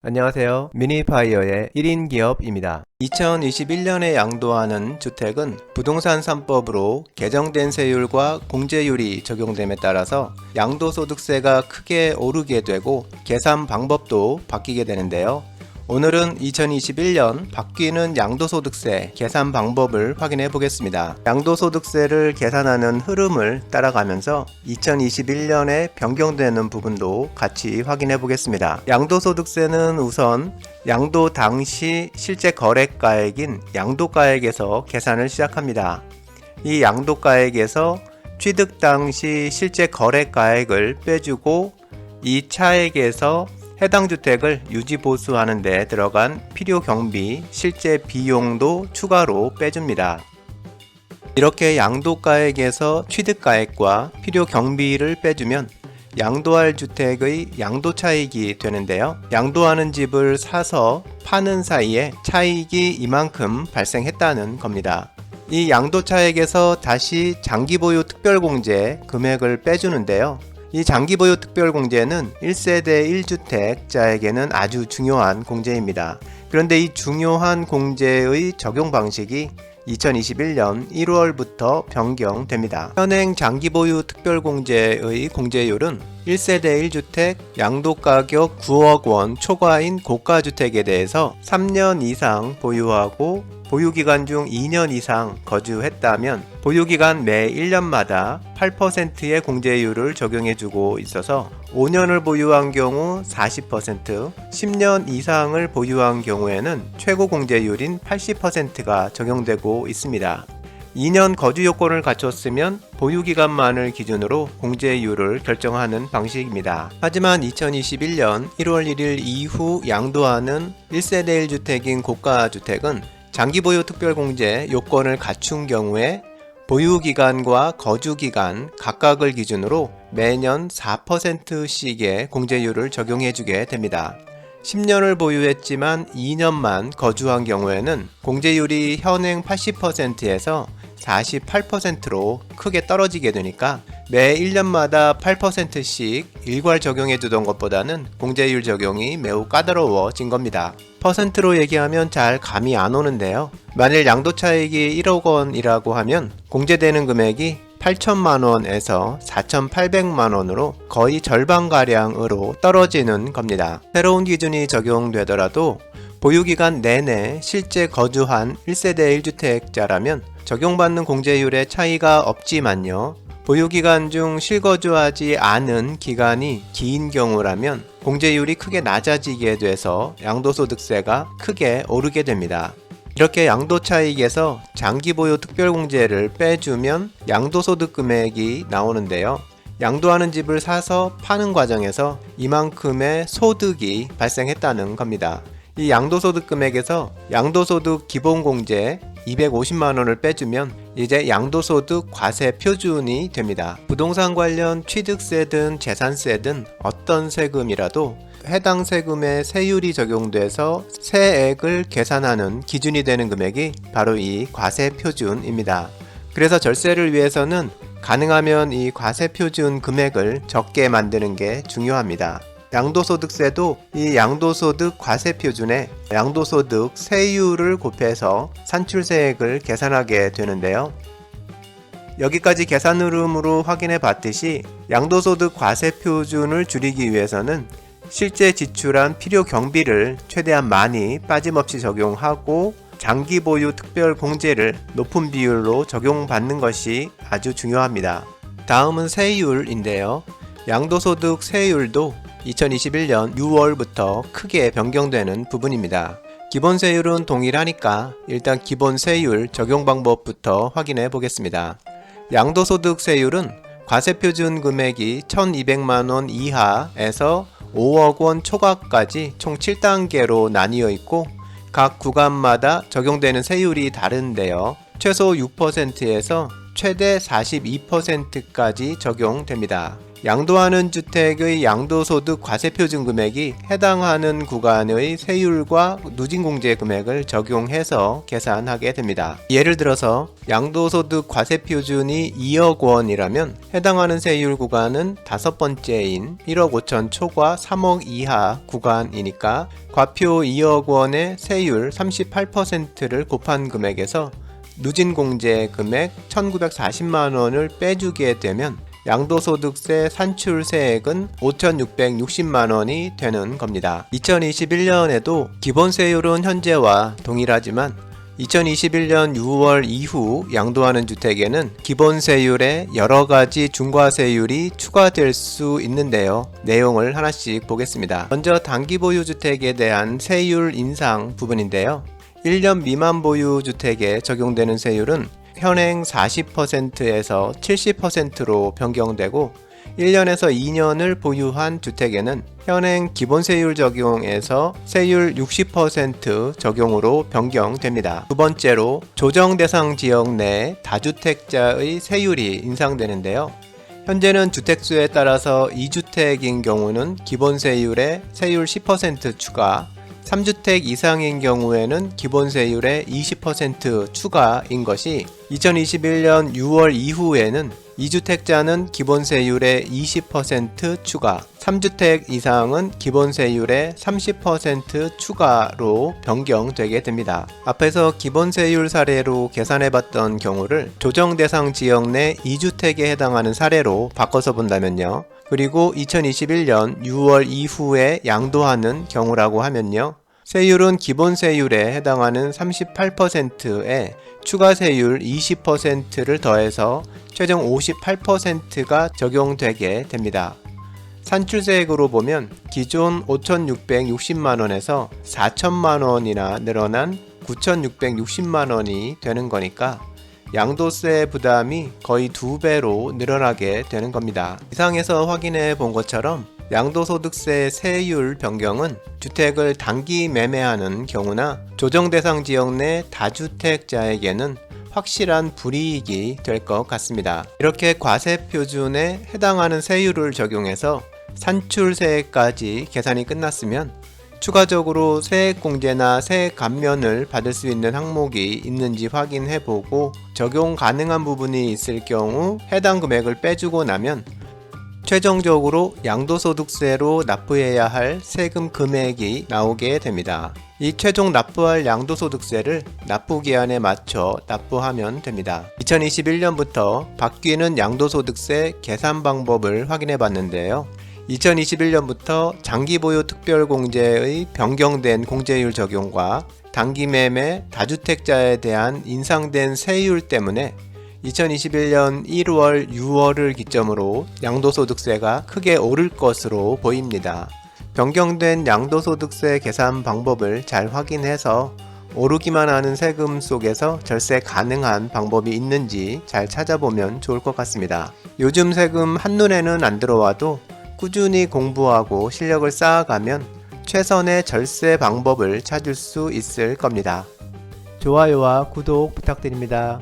안녕하세요. 미니파이어의 1인 기업입니다. 2021년에 양도하는 주택은 부동산 3법으로 개정된 세율과 공제율이 적용됨에 따라서 양도소득세가 크게 오르게 되고 계산 방법도 바뀌게 되는데요. 오늘은 2021년 바뀌는 양도소득세 계산 방법을 확인해 보겠습니다. 양도소득세를 계산하는 흐름을 따라가면서 2021년에 변경되는 부분도 같이 확인해 보겠습니다. 양도소득세는 우선 양도 당시 실제 거래가액인 양도가액에서 계산을 시작합니다. 이 양도가액에서 취득 당시 실제 거래가액을 빼주고 이 차액에서 해당 주택을 유지 보수하는 데 들어간 필요 경비, 실제 비용도 추가로 빼줍니다. 이렇게 양도가액에서 취득가액과 필요 경비를 빼주면 양도할 주택의 양도차익이 되는데요. 양도하는 집을 사서 파는 사이에 차익이 이만큼 발생했다는 겁니다. 이 양도차익에서 다시 장기보유 특별공제 금액을 빼주는데요. 이 장기보유 특별공제는 1세대 1주택자에게는 아주 중요한 공제입니다. 그런데 이 중요한 공제의 적용 방식이 2021년 1월부터 변경됩니다. 현행 장기보유 특별공제의 공제율은 1세대 1주택 양도가격 9억 원 초과인 고가주택에 대해서 3년 이상 보유하고 보유기간 중 2년 이상 거주했다면 보유기간 매 1년마다 8%의 공제율을 적용해주고 있어서 5년을 보유한 경우 40%, 10년 이상을 보유한 경우에는 최고 공제율인 80%가 적용되고 있습니다. 2년 거주 요건을 갖췄으면 보유기간만을 기준으로 공제율을 결정하는 방식입니다. 하지만 2021년 1월 1일 이후 양도하는 1세대 1주택인 고가주택은 장기보유 특별공제 요건을 갖춘 경우에 보유기간과 거주기간 각각을 기준으로 매년 4%씩의 공제율을 적용해주게 됩니다. 10년을 보유했지만 2년만 거주한 경우에는 공제율이 현행 80%에서 48%로 크게 떨어지게 되니까 매 1년마다 8%씩 일괄 적용해주던 것보다는 공제율 적용이 매우 까다로워진 겁니다. 퍼센트로 얘기하면 잘 감이 안 오는데요. 만일 양도차익이 1억 원이라고 하면 공제되는 금액이 8천만원에서 4,800만원으로 거의 절반가량으로 떨어지는 겁니다. 새로운 기준이 적용되더라도 보유기간 내내 실제 거주한 1세대 1주택자라면 적용받는 공제율의 차이가 없지만요. 보유기간 중 실거주하지 않은 기간이 긴 경우라면 공제율이 크게 낮아지게 돼서 양도소득세가 크게 오르게 됩니다. 이렇게 양도차익에서 장기보유 특별공제를 빼주면 양도소득 금액이 나오는데요. 양도하는 집을 사서 파는 과정에서 이만큼의 소득이 발생했다는 겁니다. 이 양도소득 금액에서 양도소득 기본공제 250만원을 빼주면 이제 양도소득 과세 표준이 됩니다. 부동산 관련 취득세든 재산세든 어떤 세금이라도 해당 세금의 세율이 적용돼서 세액을 계산하는 기준이 되는 금액이 바로 이 과세 표준입니다. 그래서 절세를 위해서는 가능하면 이 과세 표준 금액을 적게 만드는 게 중요합니다. 양도소득세도 이 양도소득 과세표준에 양도소득 세율을 곱해서 산출세액을 계산하게 되는데요. 여기까지 계산 흐름으로 확인해 봤듯이 양도소득 과세표준을 줄이기 위해서는 실제 지출한 필요 경비를 최대한 많이 빠짐없이 적용하고 장기보유 특별공제를 높은 비율로 적용받는 것이 아주 중요합니다. 다음은 세율인데요. 양도소득 세율도 2021년 6월부터 크게 변경되는 부분입니다. 기본세율은 동일하니까 일단 기본세율 적용 방법부터 확인해 보겠습니다. 양도소득 세율은 과세표준 금액이 1,200만원 이하에서 5억 원 초과까지 총 7단계로 나뉘어 있고 각 구간마다 적용되는 세율이 다른데요. 최소 6%에서 최대 42%까지 적용됩니다. 양도하는 주택의 양도소득 과세표준 금액이 해당하는 구간의 세율과 누진공제 금액을 적용해서 계산하게 됩니다. 예를 들어서 양도소득 과세표준이 2억 원이라면 해당하는 세율 구간은 다섯 번째인 1억 5천 초과 3억 이하 구간이니까 과표 2억 원의 세율 38%를 곱한 금액에서 누진공제 금액 1940만원을 빼주게 되면 양도소득세 산출세액은 5,660만원이 되는 겁니다. 2021년에도 기본세율은 현재와 동일하지만 2021년 6월 이후 양도하는 주택에는 기본세율에 여러가지 중과세율이 추가될 수 있는데요. 내용을 하나씩 보겠습니다. 먼저 단기보유주택에 대한 세율 인상 부분인데요. 1년 미만 보유주택에 적용되는 세율은 현행 40%에서 70%로 변경되고 1년에서 2년을 보유한 주택에는 현행 기본세율 적용에서 세율 60% 적용으로 변경됩니다. 두 번째로 조정대상 지역 내 다주택자의 세율이 인상되는데요. 현재는 주택수에 따라서 2주택인 경우는 기본세율에 세율 10% 추가, 3주택 이상인 경우에는 기본세율의 20% 추가인 것이 2021년 6월 이후에는 2주택자는 기본세율의 20% 추가, 3주택 이상은 기본세율의 30% 추가로 변경되게 됩니다. 앞에서 기본세율 사례로 계산해봤던 경우를 조정대상 지역 내 2주택에 해당하는 사례로 바꿔서 본다면요. 그리고 2021년 6월 이후에 양도하는 경우라고 하면요. 세율은 기본세율에 해당하는 38%에 추가세율 20%를 더해서 최종 58%가 적용되게 됩니다. 산출세액으로 보면 기존 5,660만원에서 4천만원이나 늘어난 9,660만원이 되는 거니까 양도세 부담이 거의 2배로 늘어나게 되는 겁니다. 이상에서 확인해 본 것처럼 양도소득세 세율 변경은 주택을 단기 매매하는 경우나 조정대상 지역 내 다주택자에게는 확실한 불이익이 될 것 같습니다. 이렇게 과세표준에 해당하는 세율을 적용해서 산출세액까지 계산이 끝났으면 추가적으로 세액공제나 세액 감면을 받을 수 있는 항목이 있는지 확인해보고 적용 가능한 부분이 있을 경우 해당 금액을 빼주고 나면 최종적으로 양도소득세로 납부해야 할 세금 금액이 나오게 됩니다. 이 최종 납부할 양도소득세를 납부기한에 맞춰 납부하면 됩니다. 2021년부터 바뀌는 양도소득세 계산 방법을 확인해 봤는데요. 2021년부터 장기보유 특별공제의 변경된 공제율 적용과 단기매매 다주택자에 대한 인상된 세율 때문에 2021년 1월, 6월을 기점으로 양도소득세가 크게 오를 것으로 보입니다. 변경된 양도소득세 계산 방법을 잘 확인해서 오르기만 하는 세금 속에서 절세 가능한 방법이 있는지 잘 찾아보면 좋을 것 같습니다. 요즘 세금 한눈에는 안 들어와도 꾸준히 공부하고 실력을 쌓아가면 최선의 절세 방법을 찾을 수 있을 겁니다. 좋아요와 구독 부탁드립니다.